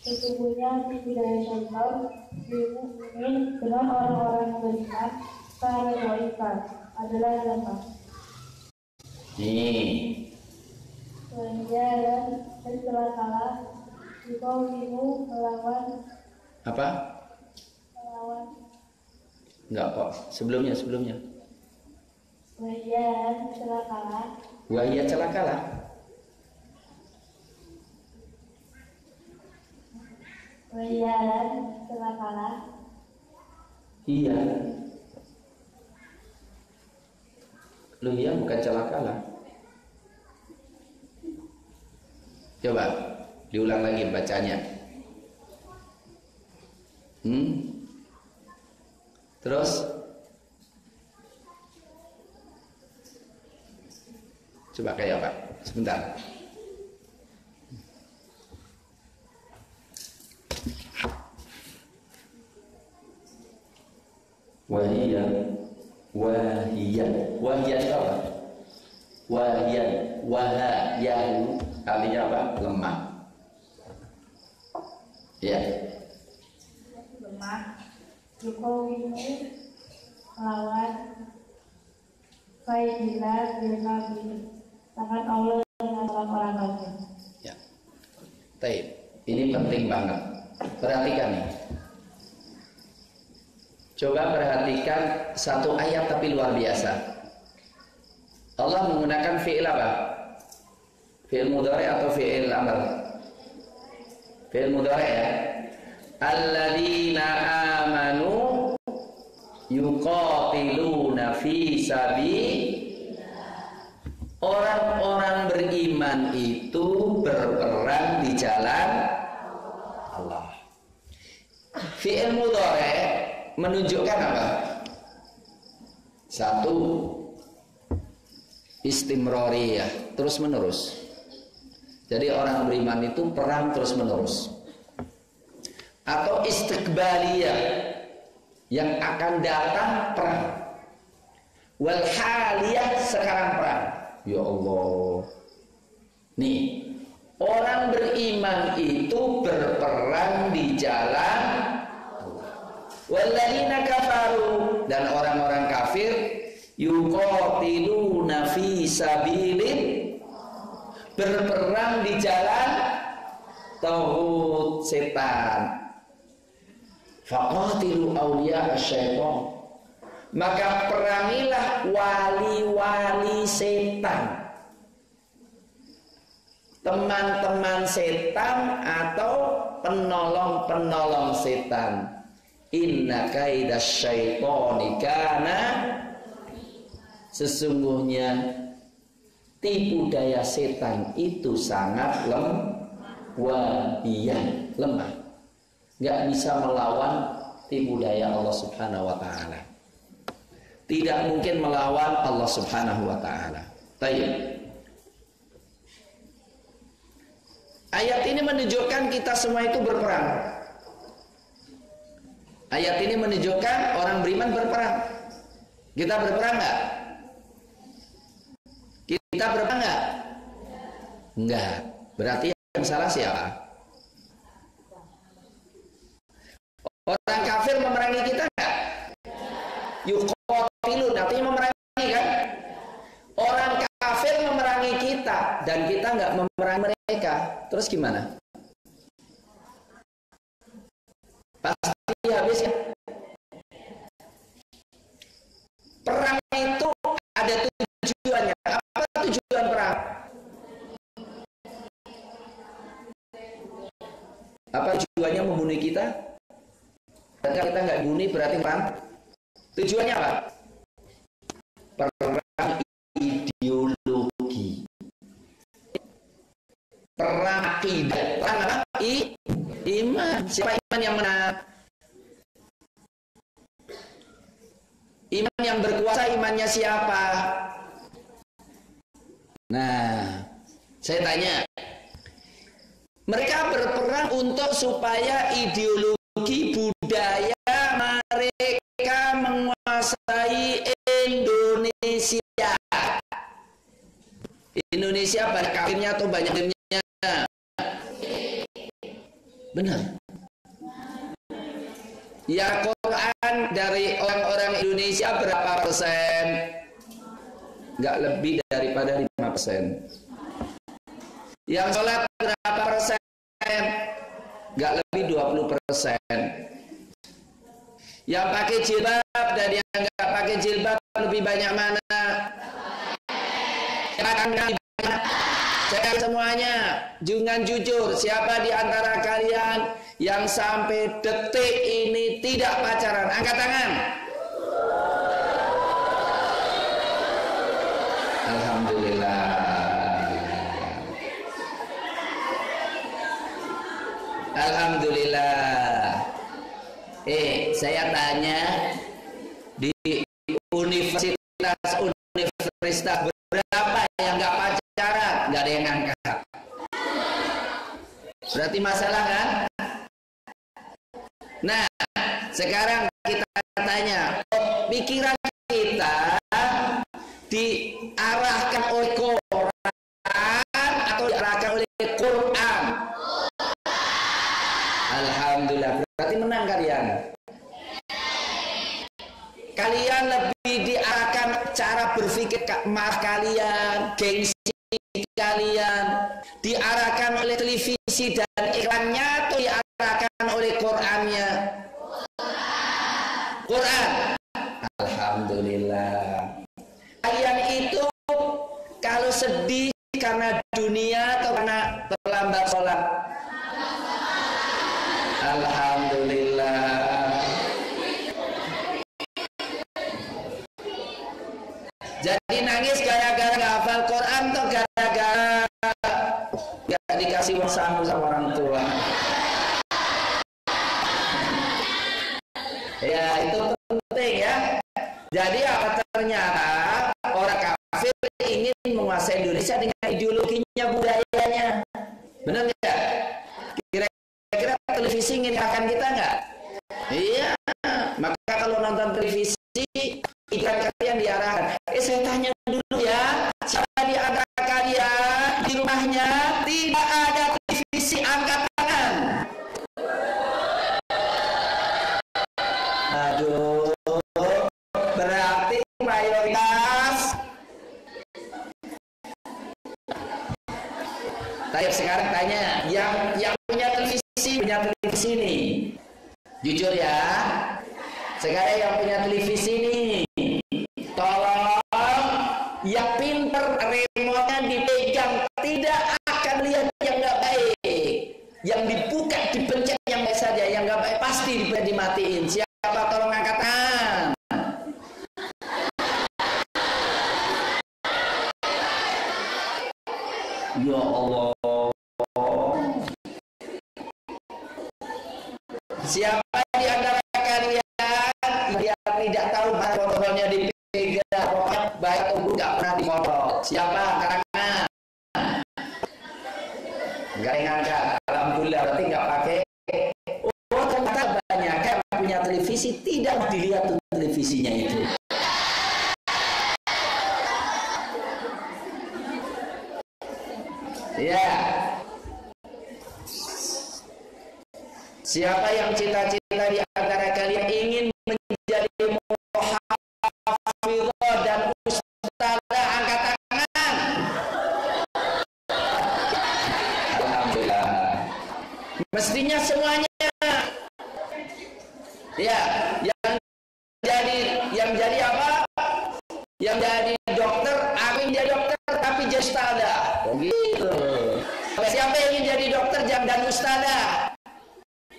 Sesungguhnya di budaya syaitan dimumin dengan orang-orang beriman karena doikan adalah lemah. Nih. Dan celakalah jika kamu melawan Apa? Melawan. Enggak kok. Sebelumnya. Dan celakalah. Wahia celakalah. Dan celakalah. Iya. Lu iya bukan celakalah. Coba diulang lagi bacanya. Terus coba kayak apa? Sebentar. Wahia itu apa? Wahayahu artinya apa? Lemah. Ya. Lemah. Jokowi melawan Faidillah bin Nabi tangan Allah dengan orang-orang kafir. Ya. Baik. Ini penting banget. Perhatikan nih. Coba perhatikan satu ayat tapi luar biasa. Allah menggunakan fi'il apa? Fi'il mudhari atau fi'il amr? Fi'il mudhari ya. Alladzina amanu yuqatiluna fi sabilillah. Orang-orang beriman itu berperang di jalan Allah. Fi'il mudhari menunjukkan apa? Satu, istimroriyah, terus menerus. Jadi orang beriman itu perang terus menerus. Atau istiqbaliyah, yang akan datang perang. Wal haliyah, sekarang perang. Ya Allah. Nih, orang beriman itu berperang di jalan walladzina kafaru, dan orang-orang kafir yuqatiluna fi sabilin, berperang di jalan tauhid setan. Faqatilu awliya asyaiton, maka perangilah wali-wali setan, teman-teman setan atau penolong-penolong setan. Inna kaidas syaitoni kana, sesungguhnya tipu daya setan itu sangat lemah, nggak bisa melawan tipu daya Allah Subhanahu wa taala. Tidak mungkin melawan Allah Subhanahu wa taala. Baik. Ayat ini menunjukkan kita semua itu berperang. Ayat ini menunjukkan orang beriman berperang. Kita berperang nggak? Kita berperang nggak? Enggak. Berarti yang salah siapa? Orang kafir memerangi kita nggak? Yuqatilun, artinya memerangi kan? Orang kafir memerangi kita dan kita nggak memerangi mereka. Terus gimana? Pasti habis ya. Perang itu ada tujuannya. Apa tujuan perang? Apa tujuannya membunuh kita? Karena kita nggak bunuh berarti perang. Tujuannya apa? Perang ideologi, perang akidah, perang apa? Iman. Siapa iman yang menang? Iman yang berkuasa, imannya siapa? Nah, saya tanya, mereka berperang untuk supaya ideologi budaya mereka menguasai Indonesia. Indonesia banyak kafirnya atau banyak muslimnya? Benar. Ya, Quran dari orang-orang Indonesia berapa persen? Nggak lebih daripada 5%. Yang sholat berapa persen? Nggak lebih 20%. Yang pakai jilbab dan yang nggak pakai jilbab lebih banyak mana? Cek semuanya, jangan jujur. Siapa di antara kalian yang sampai detik ini tidak pacaran? Angkat tangan. Alhamdulillah. Alhamdulillah. Saya tanya di universitas berapa yang nggak pacaran? Nggak ada yang angkat. Berarti masalah kan? Nah, sekarang kita tanya, pikiran kita diarahkan oleh Quran atau diarahkan oleh Quran? Alhamdulillah, berarti menang kalian. Kalian lebih diarahkan cara berpikir marah kalian, gengsi kalian, diarahkan oleh televisi dan iklannya atau diarahkan oleh Qurannya? Quran. Alhamdulillah. Kalian itu kalau sedih karena dunia atau karena terlambat sholat? Alhamdulillah. Jadi nangis gara-gara nggak hafal Quran atau gara-gara nggak dikasih uang saku sama orang tua? Ya, itu penting ya. Jadi apa, ternyata orang kafir ingin menguasai Indonesia dengan ideologinya, budayanya. Benar nggak? Kira-kira televisi ingin akan kita nggak? Iya. Maka kalau nonton televisi, iklan kalian diarahkan. Saya tanya dulu ya, siapa di antara kalian di rumahnya tidak ada televisi? Angkat tangan. Aduh, berarti mayoritas. Tapi sekarang tanya, yang punya televisi nih, jujur ya. Sekarang yang punya televisi nih, tolong yang pinter remote-nya dipegang, tidak akan lihat yang nggak baik. Yang dibuka, dipencet yang baik saja, yang nggak baik pasti dimatiin. Siapa, tolong angkat tangan. Ya Allah. Siapa di antara kalian dia tidak tahu kontrolnya dipegang, pokoknya baik atau buruk nggak pernah dikontrol? Siapa? Angkat tangan. Nggak yang angkat. Alhamdulillah, berarti nggak pakai. Oh, ternyata banyak yang punya televisi tidak dilihat tuh televisinya itu. Ya. Siapa yang cita-cita di antara kalian ingin menjadi muhafizah dan ustadzah? Angkat tangan. Alhamdulillah. Mestinya semuanya. Ya, yang jadi apa? Yang jadi dokter, aku ingin jadi dokter tapi jadi ustadzah. Begitu. Siapa yang ingin jadi dokter dan ustadzah?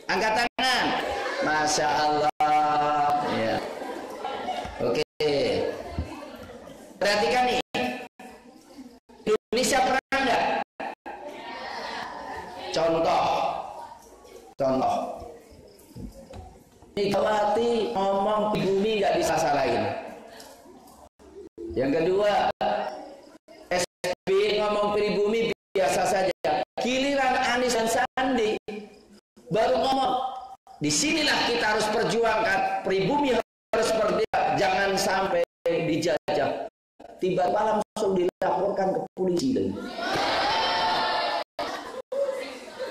Angkat tangan. Masya Allah. Ya. Oke. Perhatikan nih. Indonesia pernah nggak? Contoh. Megawati ngomong pribumi nggak bisa salahin. Yang kedua, SBY ngomong pribumi biasa saja. Giliran Anies dan Sandi baru ngomong, disinilah kita harus perjuangkan, pribumi harus merdeka, jangan sampai dijajah. Tiba-tiba langsung dilaporkan ke polisi.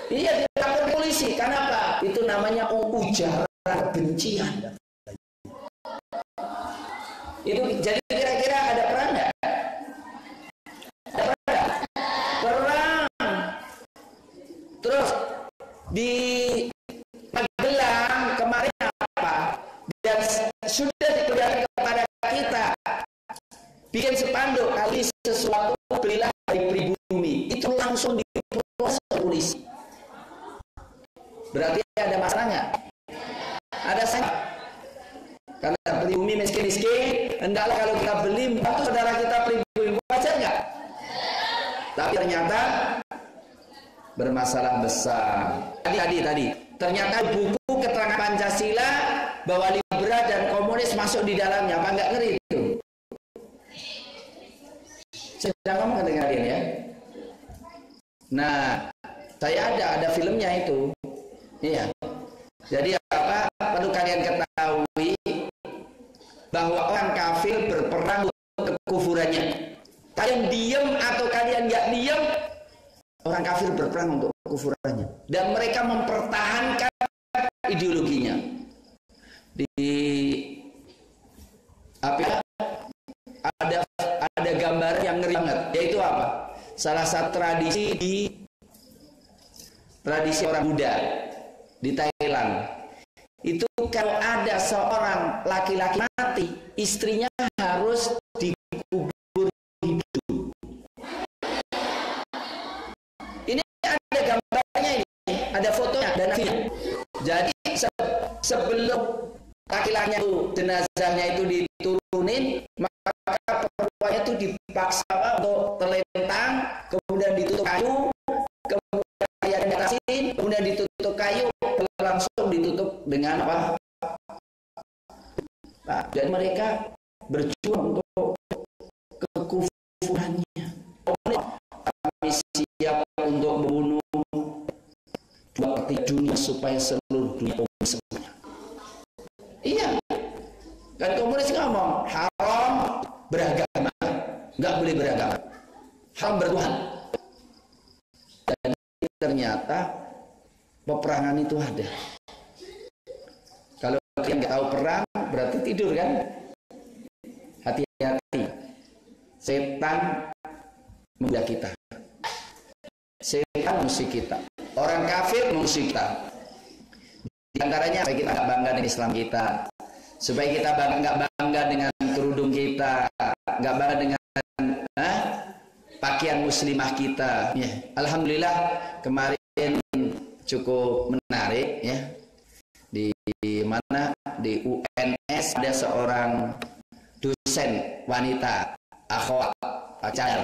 Iya, dilapor ke polisi. polisi. Kenapa? Itu namanya ujaran kebencian. Itu jadi kira-kira ada perang nggak? Ada perang. Perang. Terus di Magelang kemarin apa? Dan sudah diperlihatkan kepada kita, bikin spanduk, kali sesuatu belilah dari pribumi, itu langsung diproses polisi. Berarti ada masalah nggak? Ada sangat. Karena pribumi miskin-miskin, hendaklah kalau kita beli bantu saudara kita pribumi, wajar nggak? Tapi ternyata bermasalah besar. Tadi ternyata buku keterangan Pancasila bahwa liberal dan komunis masuk di dalamnya. Apa nggak ngeri itu? Sedang ngomong dengan kalian ya. Nah, saya ada filmnya itu. Iya. Jadi apa? Perlu kalian ketahui bahwa orang kafir berperang untuk kekufurannya. Kalian diam atau kalian nggak diam, orang kafir berperang untuk kekufurannya. Dan mereka mempertahankan ideologinya. Ada gambar yang ngeri banget, yaitu apa? Salah satu tradisi orang Buddha di Thailand. Itu kalau ada seorang laki-laki mati, istrinya harus dikubur hidup. Ini ada gambarnya, ini ada fotonya dan videonya. Jadi sebelum laki-lakinya itu, jenazahnya itu diturunin, maka perempuannya itu dipaksa untuk terlentang, kemudian ditutup kayu, kemudian diatasin, kemudian ditutup kayu, langsung ditutup dengan apa? Nah, dan mereka berjuang untuk kekufurannya. Kami siap untuk membunuh 2/3 dunia supaya seluruh dunia semuanya. Iya, kan komunis ngomong haram beragama, nggak boleh beragama, haram bertuhan. Dan ternyata peperangan itu ada. Kalau kalian nggak tahu perang, berarti tidur kan? Hati-hati, setan menggoda kita, setan musuh kita, orang kafir musuh kita. Di antaranya supaya kita nggak bangga dengan Islam kita, supaya kita nggak bangga dengan kerudung kita, nggak bangga dengan pakaian muslimah kita. Ya. Alhamdulillah kemarin cukup menarik ya. Di mana di UNS ada seorang dosen wanita, akhwat, pacar,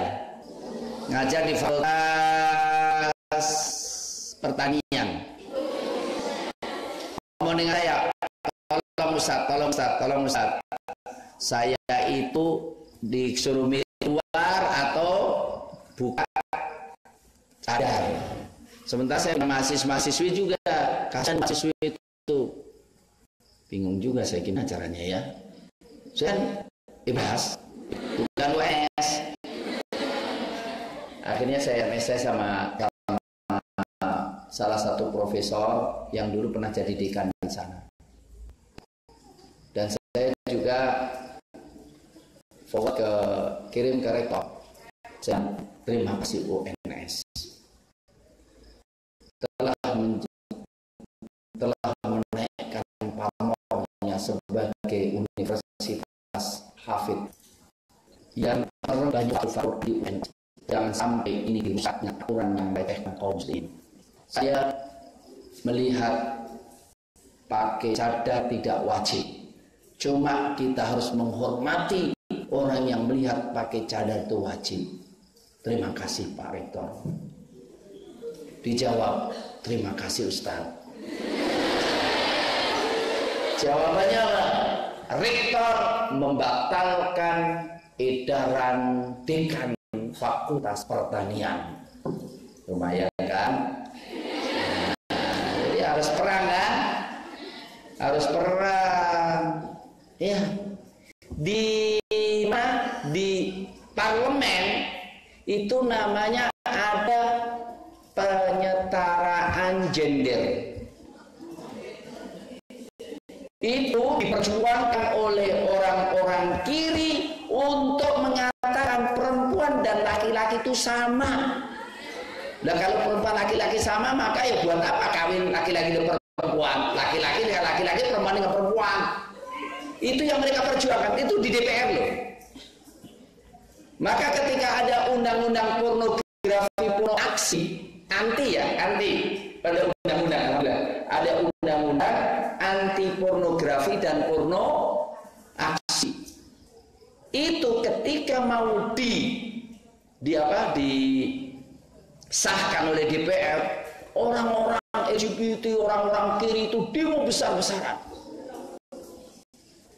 ngajar di Fakultas Pertanian. Ngomong dengan saya, tolong Ustaz. Saya itu disuruh luar atau buka cadar. Sementara saya mahasiswi juga, kasihan mahasiswi itu. Bingung juga saya gimana caranya ya. Saya bebas, bukan US. Akhirnya saya mesej sama salah satu profesor yang dulu pernah jadi dekan di sana. Dan saya juga kirim ke rektor. Saya terima kasih UNS telah menaikkan pamornya sebagai universitas hafid yang banyak alfabet di UNS. Jangan sampai ini dirusaknya aturan yang baik kaum muslimin. Saya melihat pakai cadar tidak wajib. Cuma kita harus menghormati orang yang melihat pakai cadar itu wajib. Terima kasih Pak Rektor. Dijawab, terima kasih Ustaz. Jawabannya apa? Rektor membatalkan edaran dekan Fakultas Pertanian. Lumayan kan? Jadi harus perang kan? Harus perang. Ya. Di parlemen itu namanya ada penyetaraan gender. gender. Itu diperjuangkan oleh orang-orang kiri untuk mengatakan perempuan dan laki-laki itu sama. Nah kalau perempuan laki-laki sama, maka ya buat apa kawin laki-laki dengan perempuan, laki-laki dengan laki-laki, perempuan dengan perempuan. Itu yang mereka perjuangkan, itu di DPR loh. Maka ketika ada undang-undang pornografi, porno aksi, anti pada undang-undang, ada undang-undang anti pornografi dan porno aksi. Itu ketika mau disahkan oleh DPR, orang-orang LGBT, orang-orang kiri itu demo besar-besaran.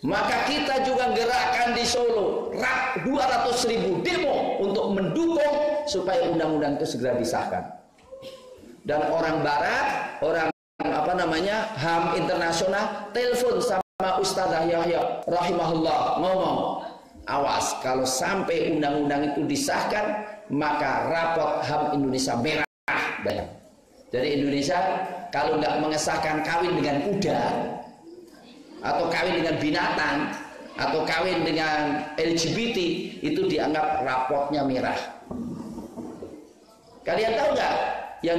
Maka kita juga gerakkan di Solo 200.000 demo untuk mendukung supaya undang-undang itu segera disahkan. Dan orang Barat, orang HAM internasional telepon sama Ustadzah Yahya rahimahullah, ngomong, awas kalau sampai undang-undang itu disahkan, maka raport HAM Indonesia merah. Bayang. Jadi Indonesia kalau nggak mengesahkan kawin dengan kuda, atau kawin dengan binatang, atau kawin dengan LGBT, itu dianggap raportnya merah. Kalian tahu nggak yang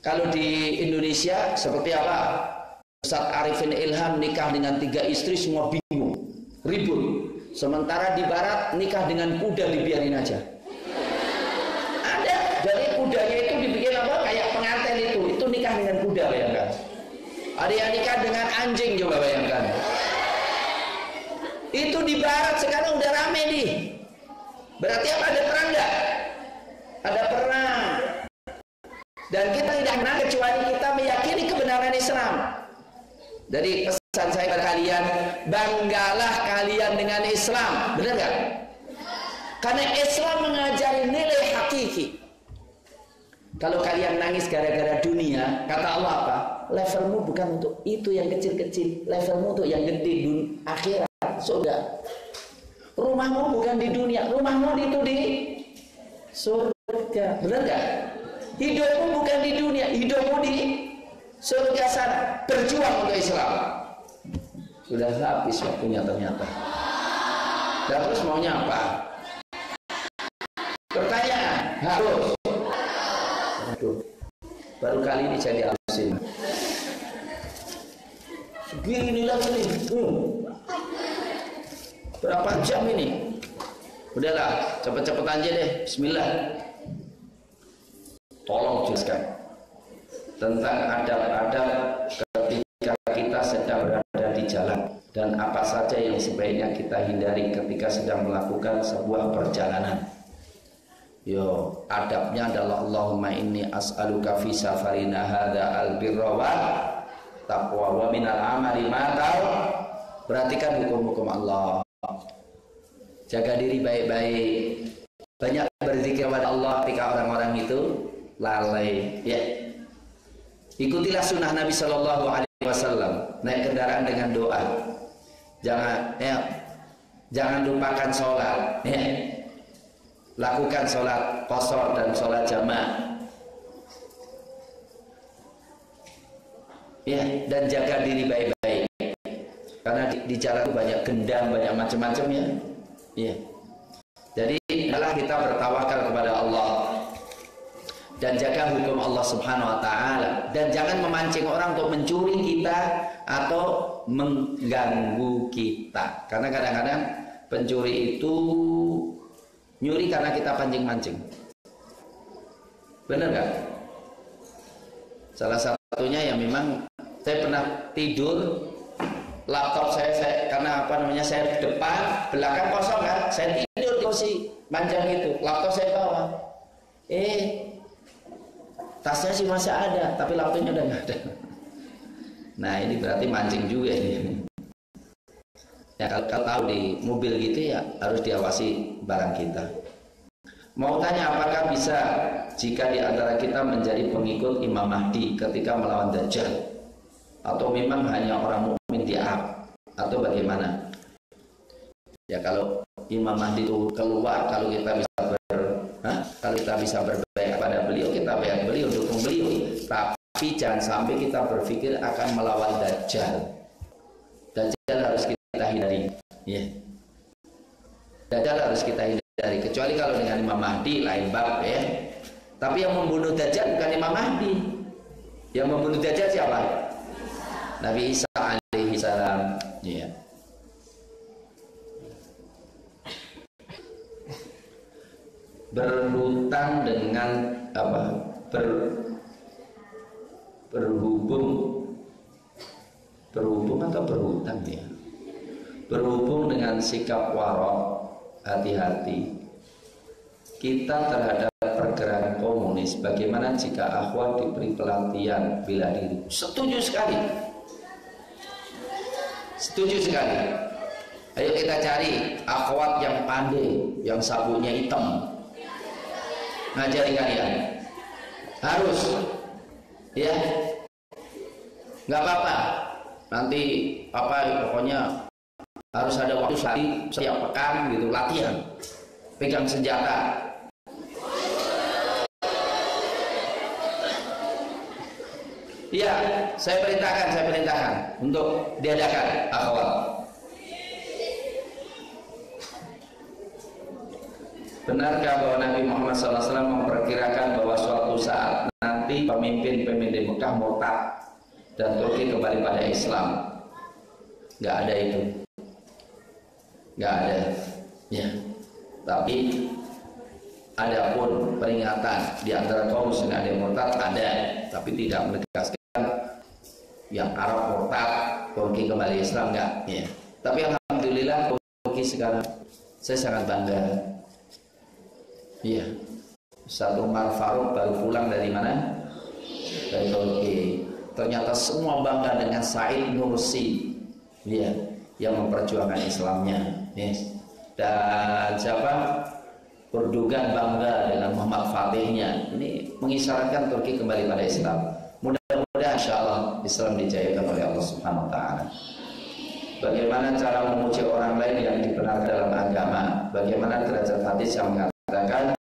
kalau di Indonesia seperti apa? Ustadz Arifin Ilham nikah dengan 3 istri, semua bingung, ribut. Sementara di Barat nikah dengan kuda dibiarin aja. Ada, jadi kudanya itu dibikin apa? Kayak pengantin itu nikah dengan kuda, bayangkan. Ada yang nikah dengan anjing, coba bayangkan. Itu di Barat sekarang udah rame nih. Berarti apa? Ada perang nggak? Ada perang. Dan kita tidak menang kecuali kita meyakini kebenaran Islam. Jadi pesan saya kepada kalian, banggalah kalian dengan Islam, benar nggak? Karena Islam mengajari nilai hakiki. Kalau kalian nangis gara-gara dunia, kata Allah apa? Levelmu bukan untuk itu yang kecil-kecil, levelmu untuk yang gede di akhirat, surga. Rumahmu bukan di dunia, rumahmu itu di surga, benar nggak? Hidupmu bukan di dunia, hidupmu di surga sana. Berjuang untuk Islam. Sudah habis waktunya ternyata. Dan terus maunya apa? Pertanyaan harus. Aduh, baru kali ini saya dihalusin. Segini lagi nih. Berapa jam ini? Udahlah, cepet-cepet aja deh. Bismillah. Tolong jelaskan tentang adab-adab ketika kita sedang berada di jalan, dan apa saja yang sebaiknya kita hindari ketika sedang melakukan sebuah perjalanan. Yo, adabnya adalah Allahumma inni as'aluka fi safarina hadza albirra wa taqwa wa minal amali ma ta'u. Perhatikan hukum-hukum Allah. Jaga diri baik-baik. Banyak berzikir kepada Allah ketika orang-orang itu lalai, ya. Ikutilah sunnah Nabi Shallallahu Alaihi Wasallam. Naik kendaraan dengan doa. Jangan lupakan sholat. Ya. Lakukan sholat qashar dan sholat jamaah. Ya, dan jaga diri baik-baik. Karena di jalan banyak gendam, banyak macam-macam ya. Ya. Jadi adalah kita bertawakal kepada Allah. Dan jaga hukum Allah Subhanahu wa Ta'ala, dan jangan memancing orang untuk mencuri kita atau mengganggu kita, karena kadang-kadang pencuri itu nyuri karena kita pancing-mancing. Benar nggak? Salah satunya ya memang saya pernah tidur, laptop saya karena saya depan, belakang kosong kan, saya tidur di kursi panjang itu, laptop saya bawa. Tasnya sih masih ada, tapi laptopnya udah nggak ada. Nah ini berarti mancing juga ini. Ya kalau tahu di mobil gitu ya harus diawasi barang kita. Mau tanya, apakah bisa jika di antara kita menjadi pengikut Imam Mahdi ketika melawan Dajjal? Atau memang hanya orang mukmin diam? Atau bagaimana? Ya kalau Imam Mahdi itu keluar, kalau kita bisa berbaik kepada beliau, kita bayar beliau, dukung beliau. Tapi Tapi jangan sampai kita berpikir akan melawan Dajjal. Dajjal harus kita hindari. Ya. Dajjal harus kita hindari. Kecuali kalau dengan Imam Mahdi lain bab ya. Tapi yang membunuh Dajjal bukan Imam Mahdi. Yang membunuh Dajjal siapa? Nabi Isa alaihi salam. Ya. Berhutang dengan apa? Berhubung atau berhutang ya? Berhubung dengan sikap warok, hati-hati kita terhadap pergerakan komunis. Bagaimana jika akhwat diberi pelatihan bela diri? Setuju sekali. Setuju sekali. Ayo kita cari akhwat yang pandai, yang sabunnya hitam, ngajari kalian. Harus ya, nggak apa-apa. Nanti apa pokoknya harus ada waktu setiap pekan gitu latihan, pegang senjata. Iya, saya perintahkan untuk diadakan akhwat. Benarkah bahwa Nabi Muhammad SAW memperkirakan bahwa suatu saat nanti pemimpin-pemimpin Mekah murtad dan Turki kembali pada Islam? Nggak ada itu, nggak ada. Ya, tapi adapun peringatan di antara kaum muslimin ada yang murtad ada, tapi tidak menegaskan yang Arab murtad Turki kembali Islam nggak. Ya, tapi alhamdulillah Turki sekarang saya sangat bangga. Iya, Ustaz Umar Faruk baru pulang dari mana? Dari Turki. Ternyata semua bangga dengan Said Nursi, iya, yang memperjuangkan Islamnya. Yes. Dan siapa? Erdogan bangga dengan Muhammad Fatihnya. Ini mengisyaratkan Turki kembali pada Islam. Mudah-mudahan insyaallah Islam dijayakan oleh Allah Subhanahu Wa Taala. Bagaimana cara memuji orang lain yang dibenarkan dalam agama? Bagaimana derajat hadis yang mengatakan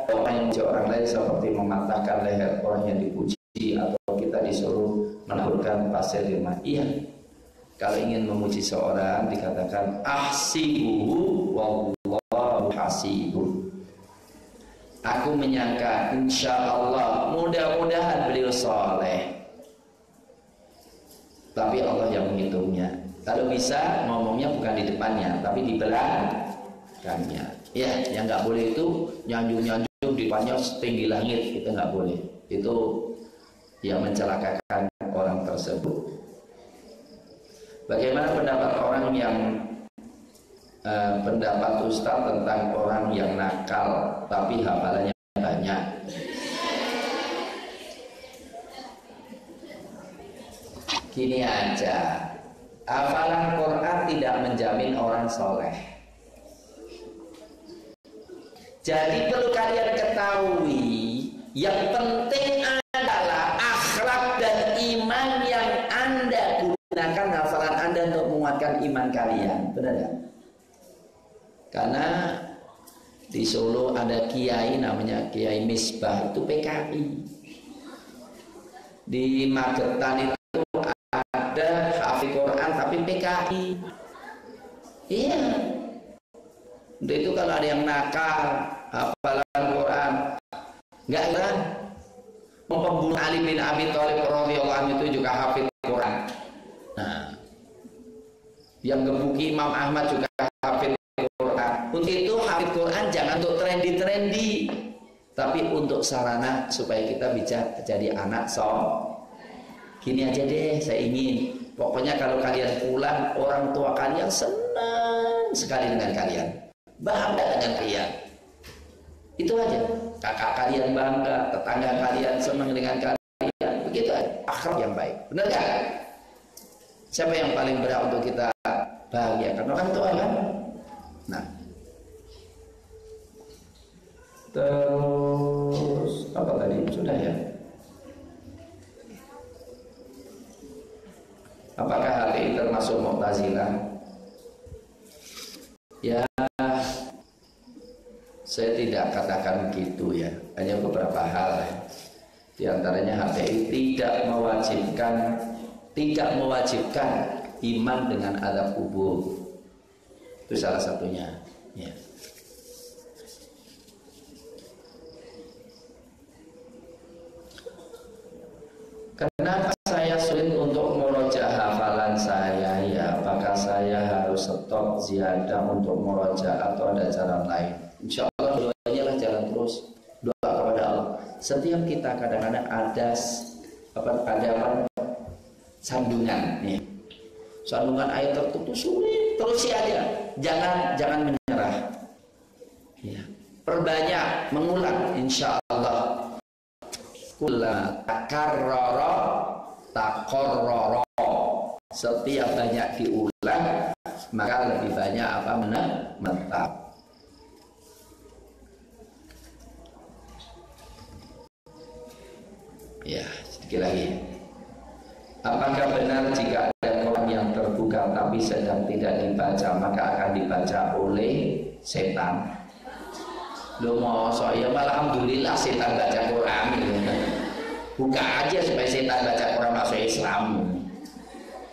orang yang memuji orang lain seperti mematahkan leher orang yang dipuji, atau kita disuruh menaburkan pasir di rumah? Iya, kalau ingin memuji seorang dikatakan ahsibuhu wallahu hasibuh. Aku menyangka insya Allah mudah-mudahan beliau soleh, tapi Allah yang menghitungnya. Kalau bisa ngomongnya bukan di depannya, tapi di belakangnya. Ya, yang nggak boleh itu nyanjung-nyanjung di depannya setinggi langit, itu nggak boleh. Itu yang mencelakakan orang tersebut. Bagaimana pendapat orang yang pendapat Ustaz tentang orang yang nakal tapi hafalannya banyak? Gini aja, hafalan Quran tidak menjamin orang soleh. Jadi perlu kalian ketahui, yang penting adalah akhlak dan iman yang Anda gunakan hafalan Anda untuk menguatkan iman kalian. Benar gak? Karena di Solo ada kiai namanya Kiai Misbah, itu PKI. Di Magetan itu ada hafiz Quran tapi PKI. Iya. Untuk itu kalau ada yang nakal hafalan Quran, enggak kan? Pembunuh Ali bin Abi Thalib radhiyallahu anhu itu juga hafiz Quran. Nah, yang gebuki Imam Ahmad juga hafiz Quran. Untuk itu hafiz Quran jangan untuk trendy, tapi untuk sarana supaya kita bisa jadi anak soleh. Gini aja deh, saya ingin pokoknya kalau kalian pulang orang tua kalian senang sekali dengan kalian, bangga dengan kalian. Itu aja. Kakak kalian bangga, tetangga kalian senang dengan kalian. Begitu aja. Akhlak yang baik. Benar gak? Siapa yang paling berhak untuk kita bahagiakan? Orang tua kan? Nah. Terus apa tadi? Sudah ya? Apakah HTI termasuk Mu'tazilah? Ya, saya tidak katakan begitu ya. Hanya beberapa hal ya. Di antaranya HTI tidak mewajibkan iman dengan azab kubur. Itu salah satunya. Ya. Kenapa saya sulit untuk murojaah hafalan saya? Ya, apakah saya harus stop ziyadah untuk murojaah atau ada jalan lain? Insya Allah doanya lah jalan terus. Doa kepada Allah. Setiap kita kadang-kadang ada sandungan nih. Sandungan ayat tertentu sulit, terusi aja. Jangan menyerah. Ya. Perbanyak mengulang insya Allah. Kula takarrara. Setiap banyak diulang, maka lebih banyak menetap. Ya, sedikit lagi. Apakah benar jika ada Quran yang terbuka tapi sedang tidak dibaca, maka akan dibaca oleh setan? Loh, masa ya, alhamdulillah setan baca Quran gitu. Buka aja supaya setan baca Quran masuk Islam.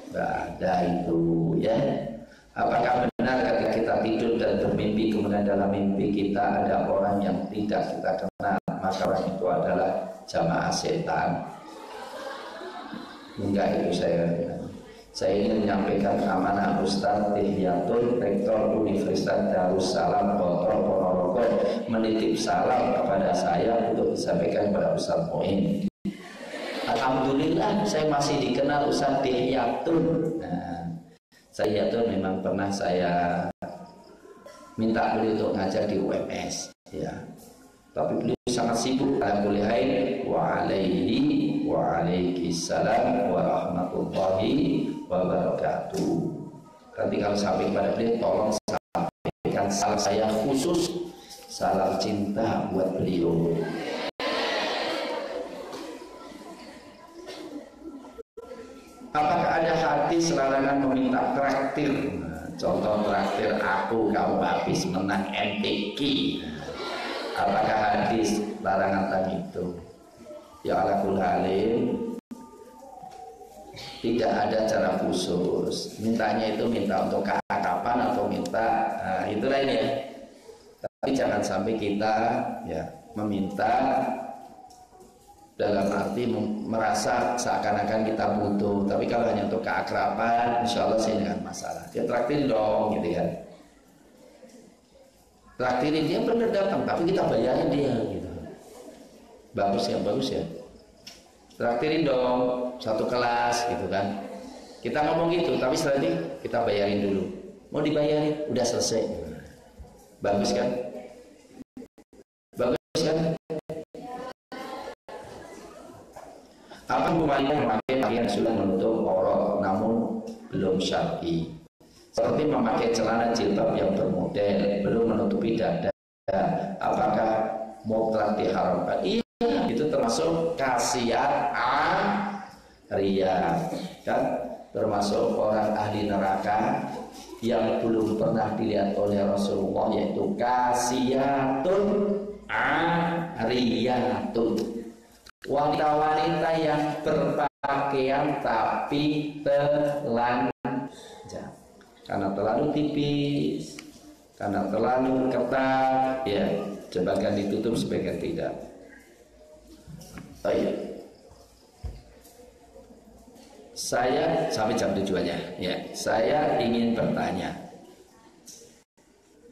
Nggak ada itu ya. Apakah benar ketika kita tidur dan bermimpi, kemudian dalam mimpi kita ada orang yang tidak kita kenal, maka orang itu adalah jamaah setan? Enggak, itu saya ingin menyampaikan amanah Ustaz Dihyatul, Rektor Universitas Darussalam Botol Ponorogo, menitip salam kepada saya untuk disampaikan kepada Ustaz Moin. Alhamdulillah saya masih dikenal Ustaz Dihyatul. Nah, saya itu memang pernah saya minta beliau untuk ngajar di UMS ya. Tapi beliau sangat sibuk. Waalaikumsalam warahmatullahi wabarakatuh. Nanti kalau sampai kepada beliau, tolong sampaikan salam saya khusus, salam cinta buat beliau. Apakah ada hadis larangan meminta traktir? Contoh traktir aku, kamu habis menang MTQ. Apakah hadis larangan tentang itu? Ya ala kulli halin, tidak ada cara khusus. Mintanya itu minta untuk keakapan atau minta itu lain ya. Tapi jangan sampai kita ya meminta dalam arti merasa seakan-akan kita butuh. Tapi kalau hanya untuk keakraban, insya Allah sih dengan masalah. Dia traktir dong gitu kan. Traktirin dia benar datang, tapi kita bayarin dia gitu. Bagus ya. Traktirin dong satu kelas gitu kan. Kita ngomong gitu, tapi setelah ini kita bayarin dulu. Mau dibayarin, udah selesai. Bagus kan? Apa hukumnya memakai pakaian sudah menutup aurat namun belum syar'i? Seperti memakai celana jilbab yang bermodel belum menutupi dada, apakah mutlak diharamkan? Iya, itu termasuk khasiat ria, kan? Termasuk orang ahli neraka yang belum pernah dilihat oleh Rasulullah, yaitu khasiatun ariyatun, wanita-wanita yang berpakaian tapi telanjang. Karena terlalu tipis, karena terlalu ketat, ya sebagian ditutup, sebagian tidak. Oh iya. Saya sampai jam tujuannya, ya. Saya ingin bertanya.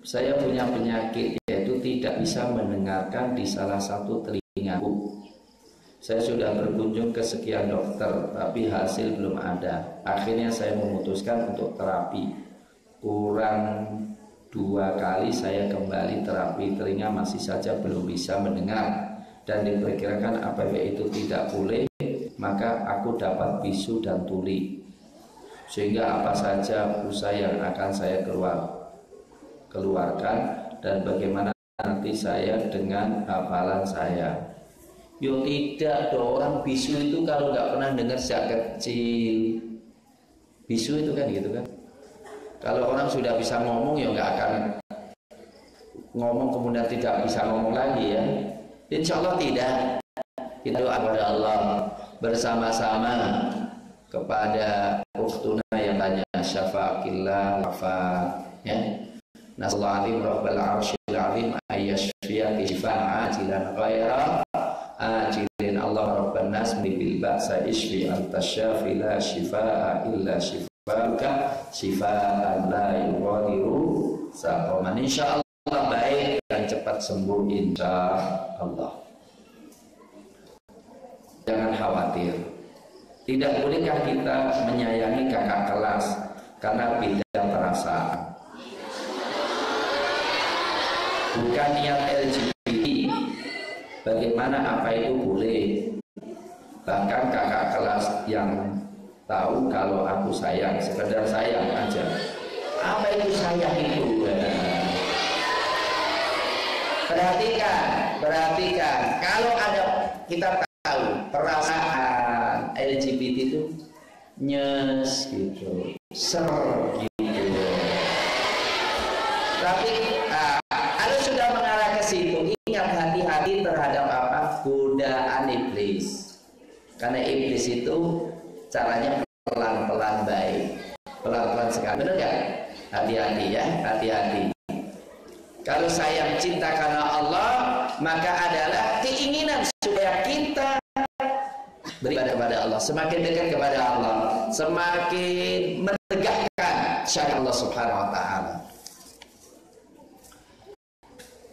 Saya punya penyakit yaitu tidak bisa mendengarkan di salah satu telingaku. Saya sudah berkunjung ke sekian dokter, tapi hasil belum ada. Akhirnya saya memutuskan untuk terapi. Kurang 2 kali saya kembali terapi telinga, masih saja belum bisa mendengar. Dan diperkirakan apabila itu tidak boleh, maka aku dapat bisu dan tuli. Sehingga apa saja usaha yang akan saya keluarkan, dan bagaimana nanti saya dengan hafalan saya. Yo tidak, orang bisu itu kalau nggak pernah dengar sejak kecil. Bisu itu kan gitu kan. Kalau orang sudah bisa ngomong, ya nggak akan ngomong kemudian tidak bisa ngomong lagi ya. Insya Allah tidak. kita doa kepada Allah bersama-sama kepada ukhtuna yang tanya syafa'akillah wafa ya. Nasallahu alim rabbal arsyil azim ayyashfiyaki shifaan ajilan ghaira ajilin Allah rabban nas bil ba'sa ishfi anta syafi la shifaa illa shifauka shifaan la yughadiru saqaman. Insyaallah baik dan cepat sembuh insyaallah. Jangan khawatir. Tidak bolehkah kita menyayangi kakak kelas karena beda perasaan? Bukan niat LGBT. Bagaimana apa itu boleh? Bahkan kakak kelas yang tahu kalau aku sayang, sekedar sayang aja. Apa itu sayang itu? Perhatikan. Kalau ada, kita tahu perasaan LGBT itu nyes gitu, ser gitu. Tapi kalau sudah mengarah ke situ, ingat hati-hati terhadap apa? Godaan iblis. Karena iblis itu caranya pelan-pelan baik, pelan-pelan sekali. Benar nggak? Hati-hati ya, hati-hati. Kalau sayang cinta karena Allah, maka adalah keinginan supaya kita beribadah kepada Allah, semakin dekat kepada Allah, semakin menegakkan syariat Allah Subhanahu wa taala.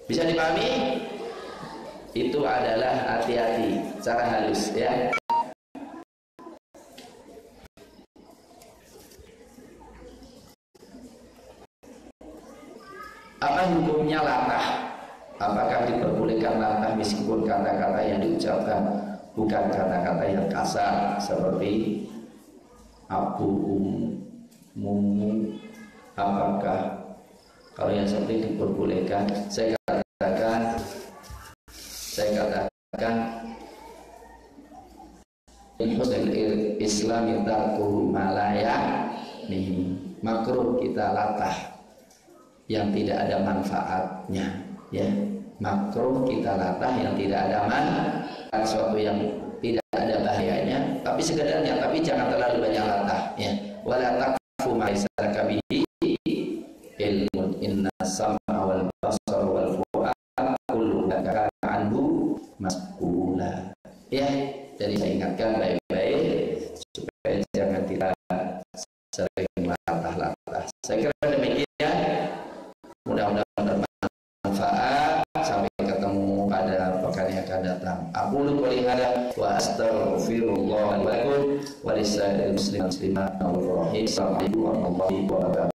Bisa dipahami? Itu adalah hati-hati, cara halus ya. Apa hukumnya latah? Apakah diperbolehkan latah meskipun kata-kata yang diucapkan bukan kata-kata yang kasar seperti abu mumu? Apakah kalau yang seperti itu diperbolehkan? Saya katakan Islam tarku malaya nih, makruh kita latah yang tidak ada manfaatnya ya. Makruh kita latah yang tidak ada manfaat, sesuatu yang tidak ada bahayanya, tapi sekedarnya, tapi jangan terlalu banyak latah ya. Wala taqfu ma laysa laka bihi ilmun inna sam'a wal basara wal fu'ad kullu dzaka anhu mas'ula ya. Jadi saya ingatkan baik-baik supaya jangan kita sering latah-latah. Saya kira demikian, mudah-mudahan bermanfaat. Sampai ketemu pada pekan yang akan datang. Aku qouli hada wa astaghfirullah wa lakum wa lisa'il muslimin. Assalamualaikum warahmatullahi wabarakatuh.